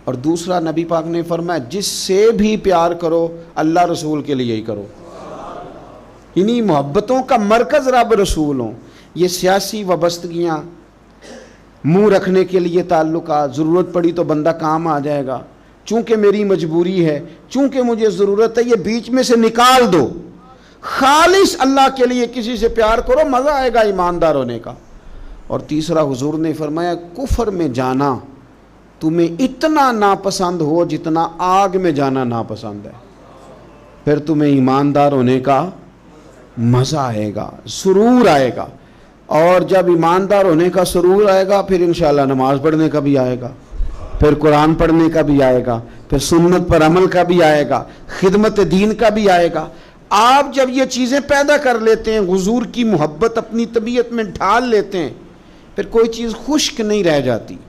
और दूसरा नबी पाक ने फरमाया जिससे भी प्यार करो अल्लाह रसूल के लिए ही करो। इन्हीं मोहब्बतों का मरकज़ रब रसूल हों। ये सियासी वाबस्तगियाँ, मुँह रखने के लिए ताल्लुकात, ज़रूरत पड़ी तो बंदा काम आ जाएगा, चूँकि मेरी मजबूरी है, चूँकि मुझे ज़रूरत है, ये बीच में से निकाल दो। खालिस अल्लाह के लिए किसी से प्यार करो, मज़ा आएगा ईमानदार होने का। और तीसरा हुजूर ने फरमाया कुफर में जाना तुम्हें इतना नापसंद हो जितना आग में जाना नापसंद है, फिर तुम्हें ईमानदार होने का मज़ा आएगा, सुरूर आएगा। और जब ईमानदार होने का सुरूर आएगा फिर इंशाअल्लाह नमाज पढ़ने का भी आएगा, फिर कुरान पढ़ने का भी आएगा, फिर सुन्नत पर अमल का भी आएगा, खिदमत दीन का भी आएगा। आप जब ये चीज़ें पैदा कर लेते हैं, हुजूर की मोहब्बत अपनी तबीयत में ढाल लेते हैं, फिर कोई चीज़ खुश्क नहीं रह जाती।